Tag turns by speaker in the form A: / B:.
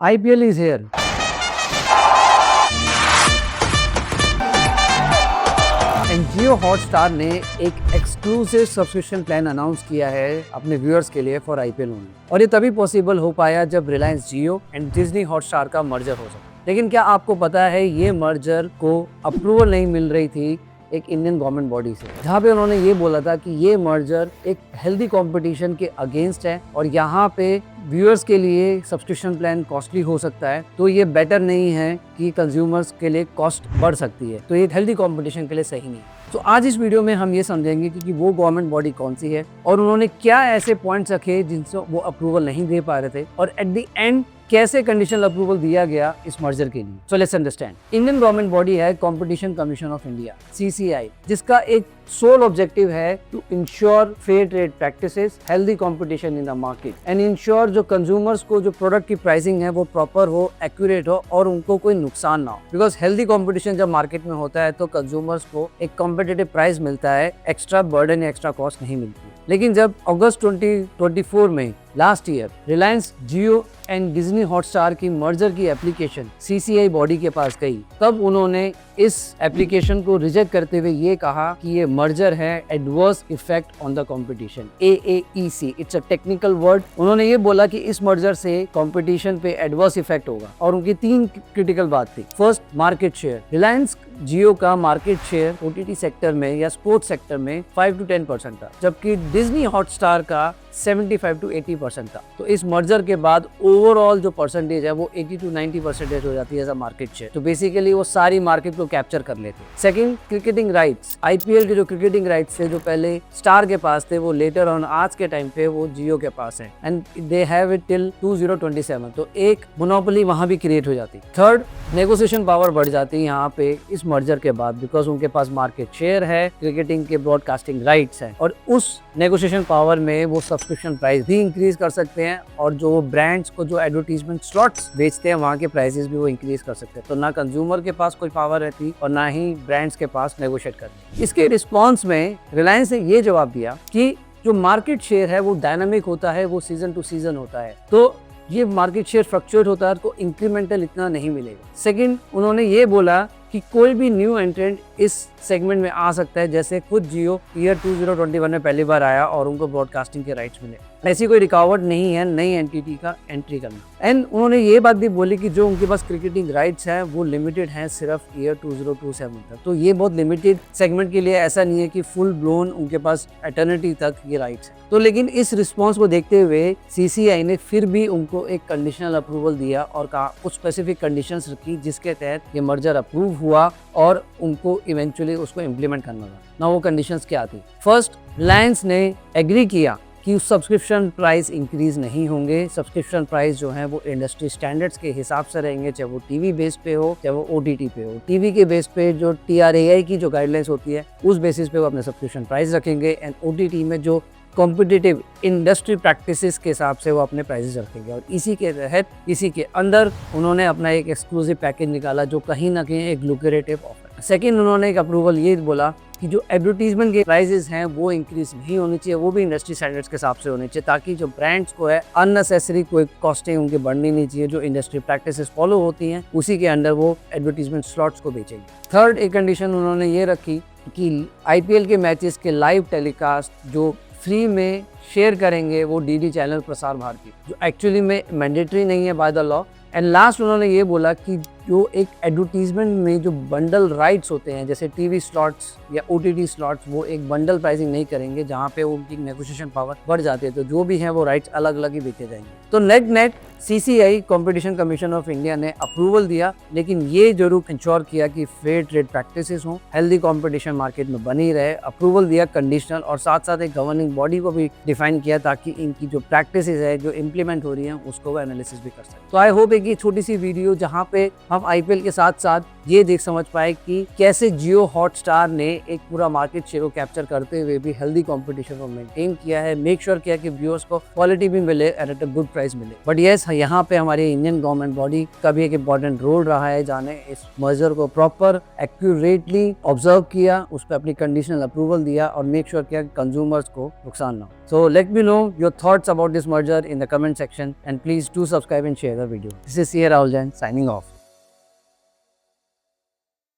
A: IPL is here. And Jio Hotstar ने एक exclusive subscription plan announce किया है अपने व्यूअर्स के लिए फॉर IPL ओनली। और ये तभी पॉसिबल हो पाया जब रिलायंस जियो एंड डिज्नी हॉटस्टार का मर्जर हो सका। लेकिन क्या आपको पता है ये मर्जर को अप्रूवल नहीं मिल रही थी एक इंडियन गवर्नमेंट बॉडी से, जहाँ पे उन्होंने ये बोला था कि ये मर्जर एक हेल्दी कंपटीशन के अगेंस्ट है और यहाँ पे व्यूअर्स के लिए सब्सक्रिप्शन प्लान कॉस्टली हो सकता है, तो ये बेटर नहीं है कि कंज्यूमर्स के लिए कॉस्ट बढ़ सकती है, तो ये हेल्दी कंपटीशन के लिए सही नहीं। तो आज इस वीडियो में हम ये समझेंगे कि वो गवर्नमेंट बॉडी कौन सी है और उन्होंने क्या ऐसे पॉइंट्स रखे जिनसे वो अप्रूवल नहीं दे पा रहे थे और एट द एंड कैसे कंडीशनल अप्रूवल दिया गया इस मर्जर के लिए। So let's understand. Indian government body है competition commission of India CCI, जिसका एक सोल ऑब्जेक्टिव है to ensure fair trade practices, healthy competition in the market and ensure जो कंज्यूमर्स को जो प्रोडक्ट की प्राइसिंग है वो प्रॉपर हो, एक्यूरेट हो और उनको कोई नुकसान ना हो। बिकॉज हेल्दी कंपटीशन जब मार्केट में होता है तो कंज्यूमर्स को एक कॉम्पिटिटिव प्राइस मिलता है, एक्स्ट्रा बर्डन या एक्स्ट्रा कॉस्ट नहीं मिलती। लेकिन जब अगस्त 2024 में last year Reliance Jio and Disney Hotstar की मर्जर की एप्लीकेशन CCI बॉडी के पास गई, तब उन्होंने इस एप्लीकेशन को रिजेक्ट करते हुए ये कहा कि ये मर्जर है adverse effect on the competition, AAEC, it's a technical word. उन्होंने ये बोला कि इस मर्जर से कंपटीशन पे एडवर्स इफेक्ट होगा और उनकी 3 क्रिटिकल बात थी। First, market share. Reliance Jio का मार्केट शेयर OTT सेक्टर में या स्पोर्ट्स सेक्टर में 5 to 10% था, जबकि डिज्नी हॉटस्टार का 75 to 80% था। तो इस मर्जर के बाद ओवरऑल जो परसेंटेज है वो 80 to 90% हो जाती है एज अ मार्केट शेयर। तो बेसिकली वो सारी मार्केट को कैप्चर कर लेते। Second, cricketing rights. IPL के जो क्रिकेटिंग राइट्स थे जो पहले स्टार के पास थे वो लेटर ऑन आज के टाइम पे वो जियो के पास है and they have it till 2027। तो एक मोनोपोली वहां भी क्रिएट हो जाती। थर्ड, नेगोशिएशन पावर बढ़ जाती है यहाँ पे इस मर्जर के बाद, बिकॉज उनके पास मार्केट शेयर है, क्रिकेटिंग के ब्रॉडकास्टिंग राइट्स है और उस नेगोशिएशन पावर में वो सब्सक्रिप्शन प्राइस भी इंक्रीज कर सकते हैं और जो वो ब्रांड्स को जो एडवर्टीजमेंट स्लॉट्स बेचते हैं वहाँ के प्राइसेस भी वो इंक्रीज कर सकते हैं। तो ना कंज्यूमर के पास कोई पावर रहती और ना ही ब्रांड्स के पास नेगोशिएट करती। इसके रिस्पॉन्स में रिलायंस ने ये जवाब दिया कि जो मार्केट शेयर है वो डायनामिक होता है, वो सीजन टू सीजन होता है, तो ये मार्केट शेयर फ्लक्चुएट होता है तो इंक्रीमेंटल इतना नहीं मिलेगा। सेकंड, उन्होंने ये बोला कि कोई भी न्यू एंट्रेंट इस सेगमेंट में आ सकता है, जैसे खुद जियो ईयर 2021 में पहली बार आया और उनको ब्रॉडकास्टिंग के राइट्स मिले। ऐसी कोई रिकावट नहीं है नई एंटिटी का एंट्री करना। एंड उन्होंने ये बात भी बोली कि जो उनके पास क्रिकेटिंग राइट्स हैं वो लिमिटेड हैं सिर्फ ईयर 2027 तक। तो ये बहुत लिमिटेड सेगमेंट के लिए, ऐसा नहीं है कि फुल ब्लोन उनके पास एटर्निटी तक ये राइट्स है। तो लेकिन इस रिस्पॉन्स को देखते हुए CCI ने फिर भी उनको एक कंडीशनल अप्रूवल दिया और कहा कुछ स्पेसिफिक कंडीशंस रखी जिसके तहत ये मर्जर अप्रूव हुआ और उनको इवेंचुअली उसको इम्प्लीमेंट करना था। ना वो कंडीशंस क्या थी? फर्स्ट, रिलायंस ने एग्री किया कि सब्सक्रिप्शन प्राइस इंक्रीज नहीं होंगे। सब्सक्रिप्शन प्राइस जो है वो इंडस्ट्री स्टैंडर्ड्स के हिसाब से रहेंगे, चाहे वो टीवी बेस पे हो चाहे वो OTT पे हो। टीवी के बेस पे जो TRAI की जो गाइडलाइंस होती है उस बेसिस पे वो अपने सब्सक्रिप्शन प्राइस रखेंगे एंड OTT में जो कॉम्पिटिटिव इंडस्ट्री प्रैक्टिसेस के हिसाब से वो अपने प्राइसेस रखेंगे। और इसी के तहत इसी के अंदर उन्होंने अपना एक एक्सक्लूसिव पैकेज निकाला जो कहीं ना कहीं एक लुक्रेटिव ऑफर। सेकंड, उन्होंने एक अप्रूवल ये बोला कि जो एडवर्टीजमेंट के प्राइसेस हैं वो इंक्रीज नहीं होनी चाहिए, वो भी इंडस्ट्री स्टैंडर्ड्स के हिसाब से होने चाहिए, ताकि जो ब्रांड्स को है अननेसेसरी कोई कॉस्टें उनके बढ़नी नहीं चाहिए। जो इंडस्ट्री प्रैक्टिसेस फॉलो होती हैं उसी के अंडर वो एडवर्टीजमेंट स्लॉट्स को बेचेंगे। थर्ड, एक कंडीशन उन्होंने ये रखी कि IPL के मैचेस के लाइव टेलीकास्ट जो फ्री में शेयर करेंगे वो DD चैनल प्रसार भारती, जो एक्चुअली में मैंडेटरी नहीं है by the law. And last, उन्होंने ये बोला कि जो एक एडवर्टीजमेंट में जो बंडल राइट्स होते हैं जैसे टीवी स्लॉट्स या OTT स्लॉट्स, वो एक बंडल प्राइसिंग नहीं करेंगे जहाँ पे उनकी नेगोशिएशन पावर बढ़ जाती है, तो जो भी है वो राइट्स अलग अलग ही बेचे जाएंगे। तो net CCI competition commission of India ने अप्रूवल दिया, लेकिन ये जरूर इंश्योर किया कि फेयर ट्रेड प्रैक्टिसेस हों, हेल्दी कंपटीशन मार्केट में बनी रहे। अप्रूवल दिया कंडीशनल और साथ साथ एक गवर्निंग बॉडी को भी डिफाइन किया ताकि इनकी जो प्रैक्टिसेस है जो इम्प्लीमेंट हो रही है उसको वो एनालिसिस भी कर सके। तो आई होप कि छोटी सी वीडियो जहाँ पे हम हम आईपीएल के साथ साथ ये देख समझ पाए कि कैसे जियो हॉटस्टार ने एक पूरा मार्केट शेयर को कैप्चर करते हुए भी हेल्दी कंपटीशन को मेंटेन किया है, मेक श्योर किया कि व्यूअर्स को क्वालिटी भी मिले एट अ गुड प्राइस मिले। बट यस, यहाँ पे हमारे इंडियन गवर्नमेंट बॉडी का भी एक इंपॉर्टेंट रोल रहा है, जाने इस मर्जर को प्रॉपर एक्यूरेटली ऑब्जर्व किया, उस पर अपनी कंडीशनल अप्रूवल दिया और मेक श्योर किया कि कंज्यूमर्स को नुकसान ना हो। So let me know your thoughts about this merger in the comment section and please do subscribe and share the video. This is CA Rahul Jain signing off.